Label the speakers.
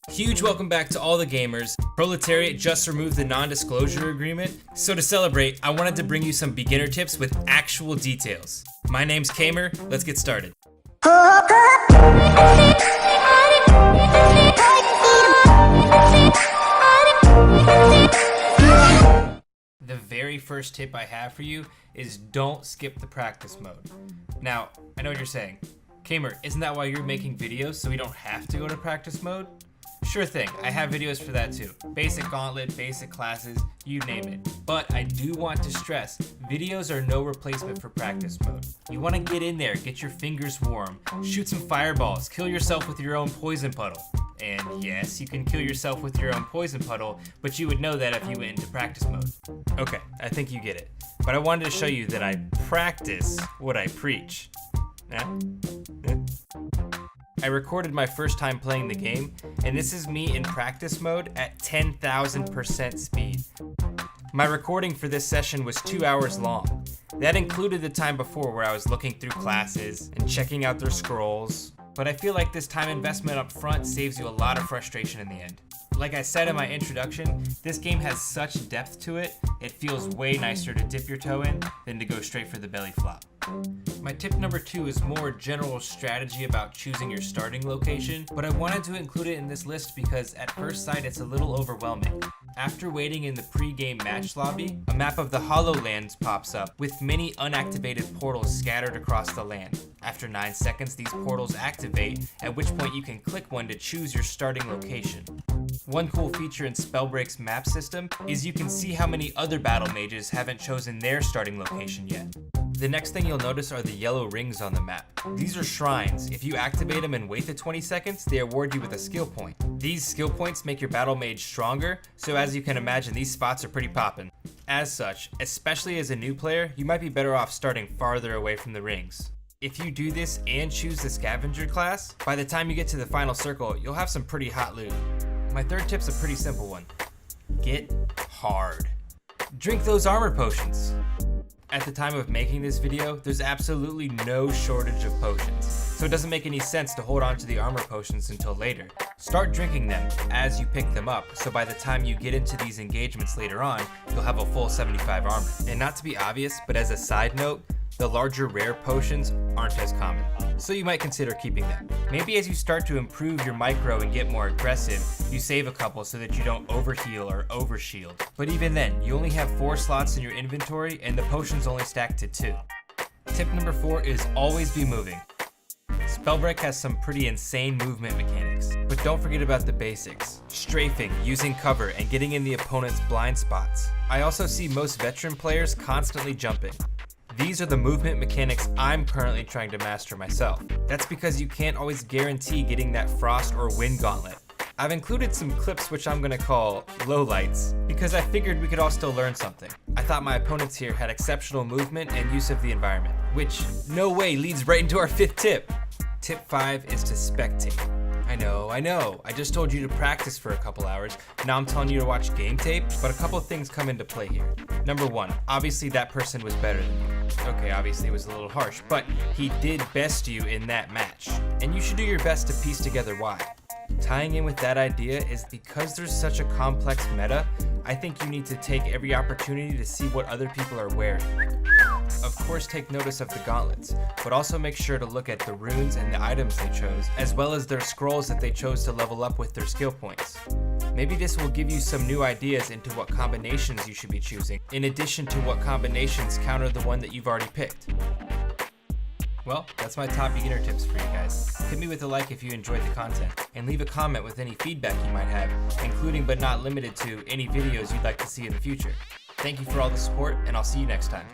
Speaker 1: Huge welcome back to all the gamers. Proletariat just removed the non-disclosure agreement, so to celebrate, I wanted to bring you some beginner tips with actual details. My name's Kamer, let's get started. The very first tip I have for you is don't skip the practice mode. Now, I know what you're saying. Kamer, isn't that why you're making videos so we don't have to go to practice mode? Sure thing, I have videos for that too. Basic gauntlet, basic classes, you name it. But I do want to stress, videos are no replacement for practice mode. You want to get in there, get your fingers warm, shoot some fireballs, kill yourself with your own poison puddle. And yes, you can kill yourself with your own poison puddle, but you would know that if you went into practice mode. Okay, I think you get it. But I wanted to show you that I practice what I preach. I recorded my first time playing the game, and this is me in practice mode at 10,000% speed. My recording for this session was 2 hours long. That included the time before where I was looking through classes and checking out their scrolls, but I feel like this time investment up front saves you a lot of frustration in the end. Like I said in my introduction, this game has such depth to it, it feels way nicer to dip your toe in than to go straight for the belly flop. My tip number 2 is more general strategy about choosing your starting location, but I wanted to include it in this list because at first sight it's a little overwhelming. After waiting in the pre-game match lobby, a map of the Hollowlands pops up with many unactivated portals scattered across the land. After 9 seconds, these portals activate, at which point you can click one to choose your starting location. One cool feature in Spellbreak's map system is you can see how many other battle mages haven't chosen their starting location yet. The next thing you'll notice are the yellow rings on the map. These are shrines. If you activate them and wait the 20 seconds, they award you with a skill point. These skill points make your battle mage stronger, so as you can imagine, these spots are pretty poppin'. As such, especially as a new player, you might be better off starting farther away from the rings. If you do this and choose the scavenger class, by the time you get to the final circle, you'll have some pretty hot loot. My third tip's a pretty simple one. Get hard. Drink those armor potions. At the time of making this video, there's absolutely no shortage of potions, so it doesn't make any sense to hold on to the armor potions until later. Start drinking them as you pick them up, so by the time you get into these engagements later on, you'll have a full 75 armor. And not to be obvious, but as a side note, the larger rare potions aren't as common, so you might consider keeping them. Maybe as you start to improve your micro and get more aggressive, you save a couple so that you don't overheal or overshield. But even then, you only have 4 slots in your inventory and the potions only stack to 2. Tip number 4 is always be moving. Spellbreak has some pretty insane movement mechanics, but don't forget about the basics. Strafing, using cover, and getting in the opponent's blind spots. I also see most veteran players constantly jumping. These are the movement mechanics I'm currently trying to master myself. That's because you can't always guarantee getting that frost or wind gauntlet. I've included some clips which I'm gonna call lowlights, because I figured we could all still learn something. I thought my opponents here had exceptional movement and use of the environment, which no way leads right into our 5th tip. Tip 5 is to spectate. I know, I just told you to practice for a couple hours, now I'm telling you to watch game tape, but a couple things come into play here. Number 1, obviously that person was better than you. Okay, obviously it was a little harsh, but he did best you in that match, and you should do your best to piece together why. Tying in with that idea is because there's such a complex meta, I think you need to take every opportunity to see what other people are wearing. Of course, take notice of the gauntlets, but also make sure to look at the runes and the items they chose, as well as their scrolls that they chose to level up with their skill points. Maybe this will give you some new ideas into what combinations you should be choosing, in addition to what combinations counter the one that you've already picked. Well, that's my top beginner tips for you guys. Hit me with a like if you enjoyed the content, and leave a comment with any feedback you might have, including but not limited to any videos you'd like to see in the future. Thank you for all the support, and I'll see you next time.